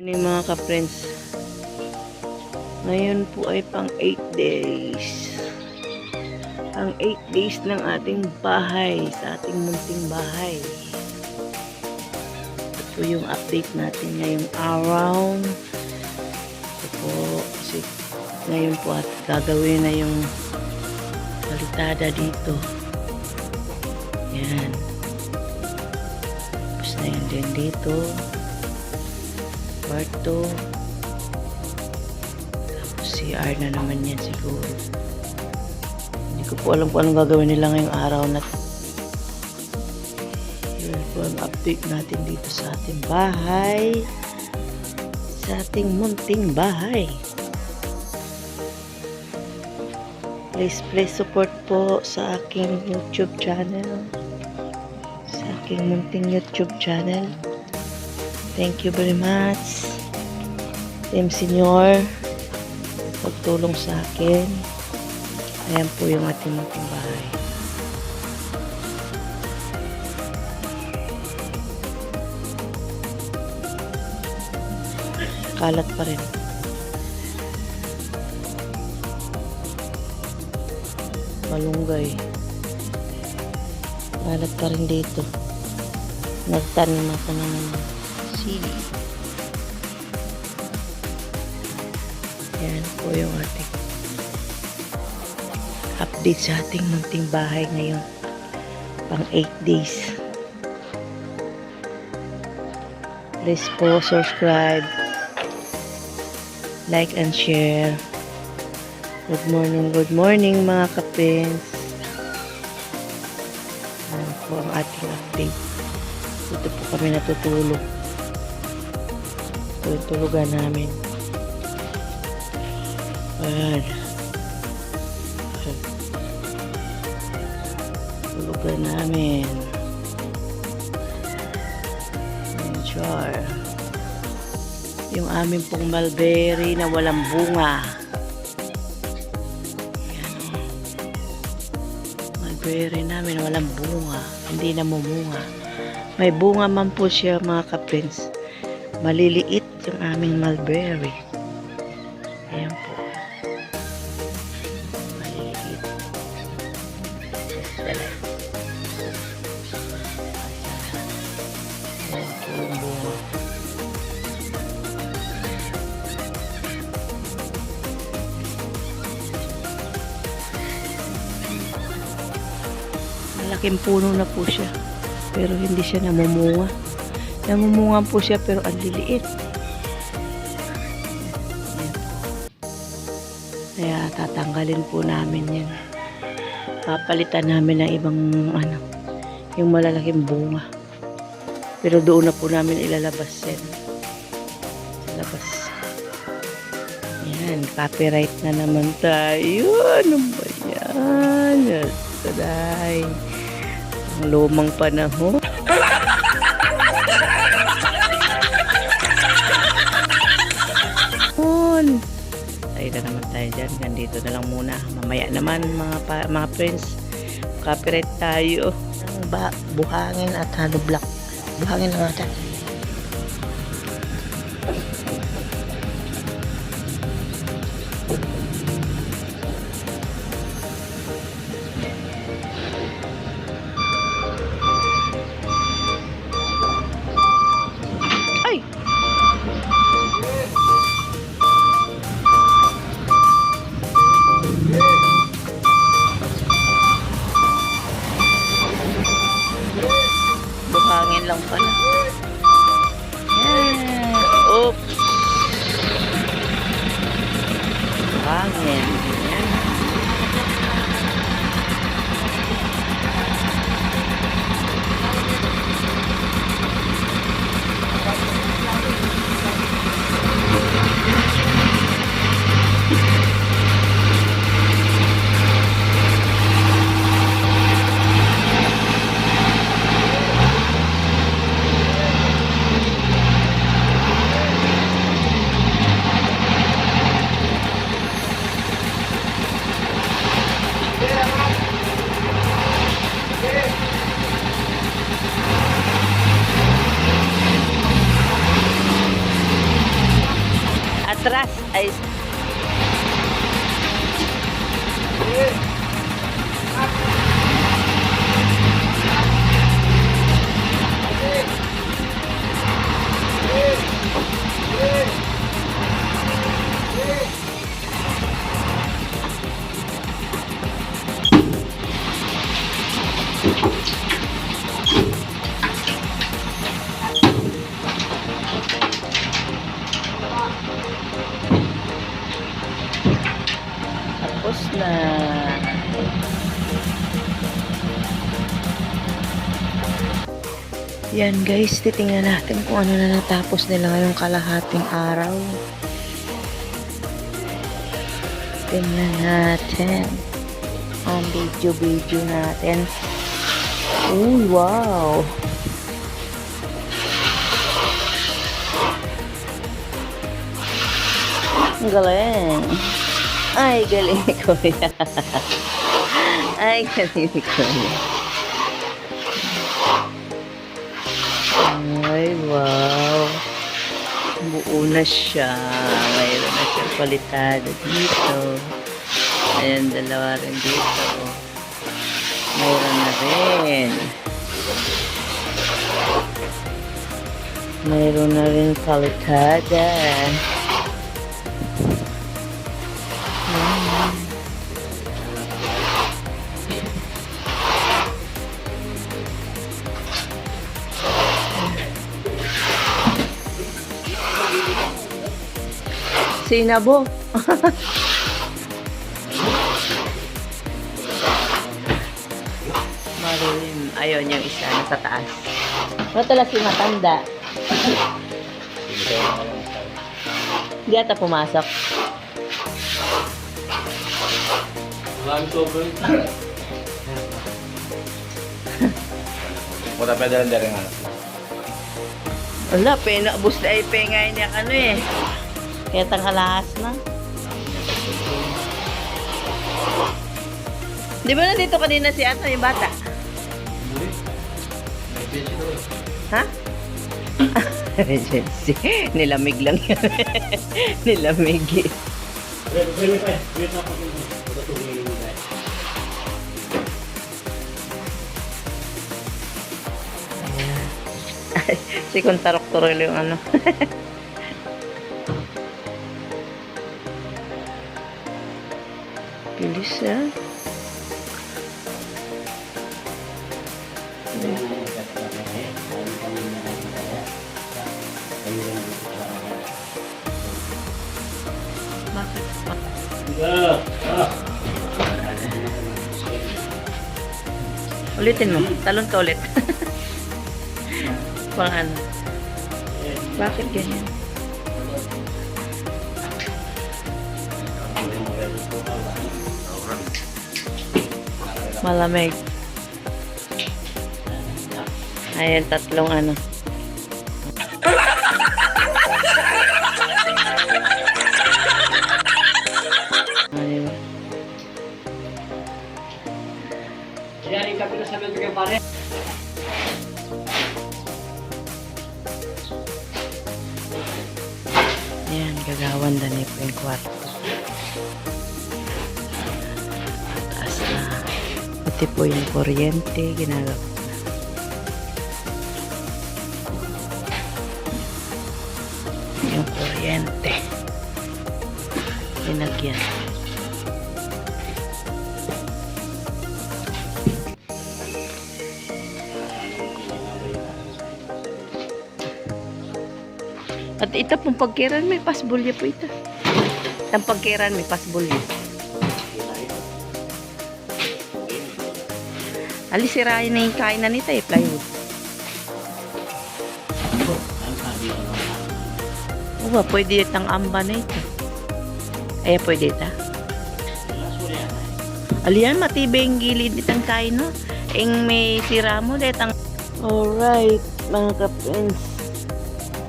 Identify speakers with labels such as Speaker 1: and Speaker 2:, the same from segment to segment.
Speaker 1: Ni mga ka-friends, ngayon po ay pang 8 days. Ang 8 days ng ating bahay, sa ating munting bahay. Ito po yung update natin ngayong araw. Ito po, kasi ngayon po at gagawin na yung palitada dito. Yan. Tapos na yan din dito. Kwarto. Tapos CR na naman yan siguro. Hindi ko po alam kung anong gagawin nila ngayong araw na to. Yun po ang update natin dito sa ating bahay. Sa ating munting bahay. Please support po sa aking YouTube channel. Sa aking munting YouTube channel. Thank you very much. Team Senior, pagtulong sa akin. Ayan po yung ating munting bahay. Kalat pa rin. Malunggay. Kalat pa rin dito. Nagtanim ako ng sili. Yan po yung ating update sa ating munting bahay ngayon. Pang 8 days. Please po subscribe, like and share. Good morning mga kapins. Yan po ang ating update. Dito po kami natutulog. Ito yung tulugan namin. Ayan. Tulugan namin. Enjoy. Yung aming pong mulberry na walang bunga. Ayan o. Mulberry namin na walang bunga. Hindi namumunga. May bunga man po siya mga kapins. Maliliit yung aming mulberry. Ayan po. Maliliit. Ayan po yung bunga. Malaking puno na po siya. Pero hindi siya namumunga. Namumunga po siya pero ang liliit. Kaya tatanggalin po namin yan. Papalitan namin ng ibang yung malalaking bunga. Pero doon na po namin ilalabas yan. Sa labas. Yan, copyright na naman tayo. Ano ba yan? Yastaday. Ang lumang panahon. Tayo na naman tayo dyan. Gandito na lang muna. Mamaya naman mga friends. Copyright tayo. Buhangin at halo black. Buhangin lang natin. Buhangin lang pala. Stras ay tapos na. Yan guys, titingnan natin kung ano na natapos nila ngayong kalahating araw. Tingnan natin ang video natin. Uy, wow! Ang galing! Ay, galing ko yan! Ay, galing ko yan! Ay, wow! Buo na siya. Mayroon na siyang palitado dito. Ayan, dalawa rin dito. Mayroon na rin. Mayroon na rin palitada. Sinabo. Maroon. Ayun yung isa nasa taas. Natala si matanda. Hindi ata pumasok.
Speaker 2: Muna pwede lang rin ano.
Speaker 1: Wala, penabos na ay pengay niya ano eh. Kaya tanghalaas na. Di ba nandito kanina si Ato, yung bata? Ha? Emergency. Nilamig lang yan. Nilamig eh. Si Kuntarok-Turol yung ano. Bilis ah. Bakit? Ulitin mo. Talon ka ulit. Pang ano? Bakit ganyan? Malamig. Ayan, tatlong ano. Diba? Ayan, gagawan na po yung kwarto. Taas na. Pati po yung kuryente, ginagawa ko na. Yung kuryente. Linagyan. At ito pong pagkiran may pasbulya po ito. Ang pagkiran may pasbulya. Alis, sirain na yung kainan nito eh, plywood. Uwa, pwede itang amba na ito. Ay, pwede ito. Aliyan, matibay yung gilid itang kain, no? Ing may sira mo, itang... Alright, mga ka-friends.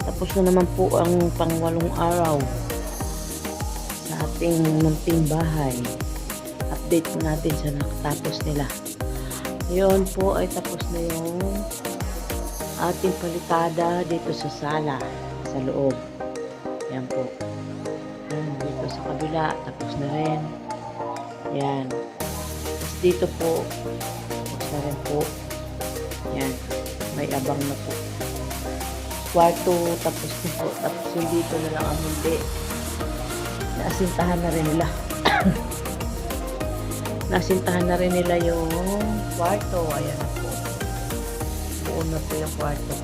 Speaker 1: Tapos na naman po ang pang-8 araw sa ating munting bahay. Update natin sa nakatapos nila. Yun po ay tapos na yung ating palitada dito sa sala, sa loob. Yan po. sa kabila, tapos na rin. Yan. Tapos dito po, tapos na rin po. Yan. May abang na po. Kwarto, tapos na po. Tapos yung dito na lang ang hindi. Naasintahan na rin nila. Naasintahan na rin nila yung kwarto. Ayan na po. Buo na po yung kwarto.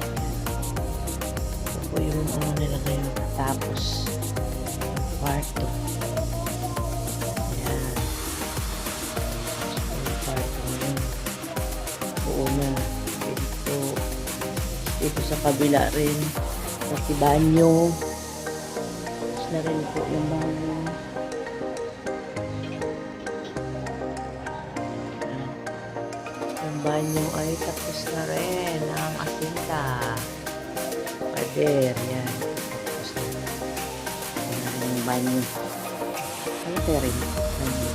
Speaker 1: Ito po yung ano nila ngayon. Tapos, kwarto. Ayan. Yung kwarto ngayon. Buo na. Dito sa kabila rin. Pati banyo. Tapos na rin po yung banyo. Yung banyo ay tapos na rin. Ang asinta. Pader. Yan. Tapos na rin. Yan na rin yung banyo. Ano kaya rin? Banyo.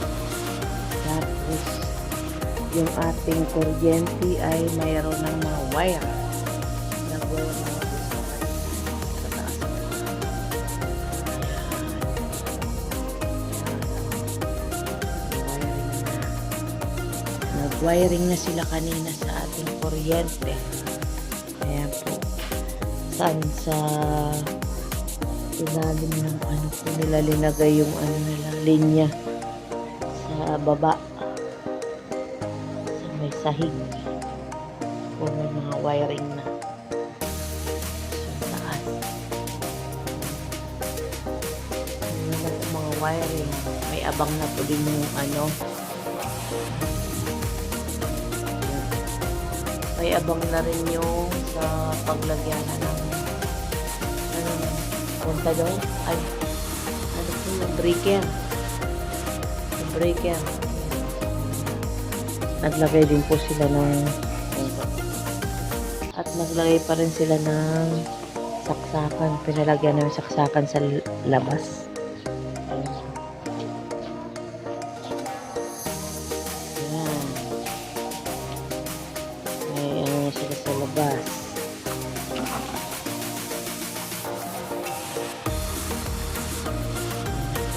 Speaker 1: Tapos yung ating kuryente ay mayroon ng mga wire. Nag-wire na sa taas. Nag-wiring na sila kanina sa ating kuryente. Ayan po. Saan sa ilalim ng ano po nila linagay yung ano nila, linya sa baba. Sa may sahig. O may mga wiring na. Sa taas. Mga wiring. May abang na po din yung ano. May abang na rin yung sa paglagyan ng ano punta doon ay ano po yung breaker. Yung breaker. Naglagay din po sila ng at naglagay pa rin sila ng saksakan. Pinalagyan ng saksakan sa labas. Ayan. May ano sila sa labas.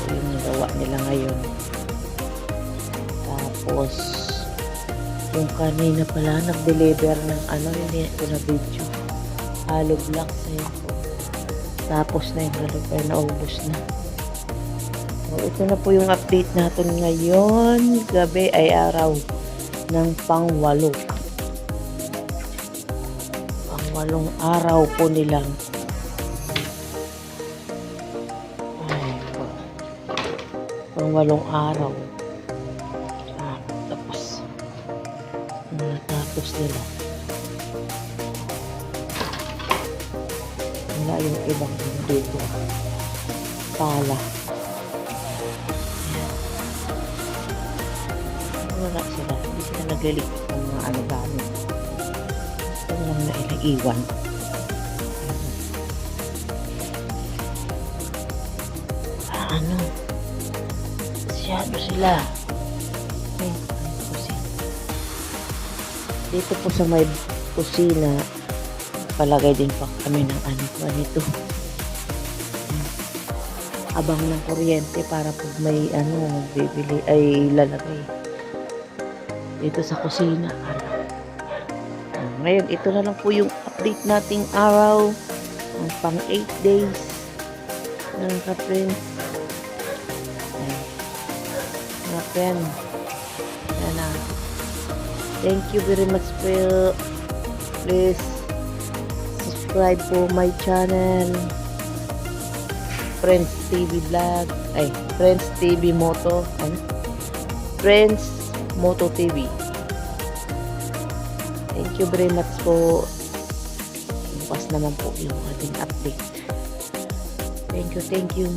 Speaker 1: Ito yung nagawa nila ngayon. Tapos yung kanina pala nag-deliver ng ano, hindi ko na video. Hollow blocks na yun po. Tapos na yung deliver na ubos na. So, ito na po yung update natin ngayon. Gabi ay araw ng pang-8. Pang-8 araw po nilang pang-8 araw. Tapos natapos nila. Wala yung ibang dito. Pala. Wala sila. Hindi sila nagliligtas ng mga ano gamit. Ito lang na iwan. Ano? Masyado sila. Dito po sa may kusina, palagay din pa kami ng ano pa nito. Abang ng kuryente para pag may ano, bibili ay lalagay. Dito sa kusina. Ngayon, ito na lang po yung update nating araw. Ang pang 8 days ng ka-friends. Mga friend. Yan na. Thank you very much po. Please subscribe po my channel. Friends TV Vlog. Ay, Friends TV Moto. Ano? Friends Moto TV. Thank you very much po. Bukas naman po yung ating update. Thank you, thank you.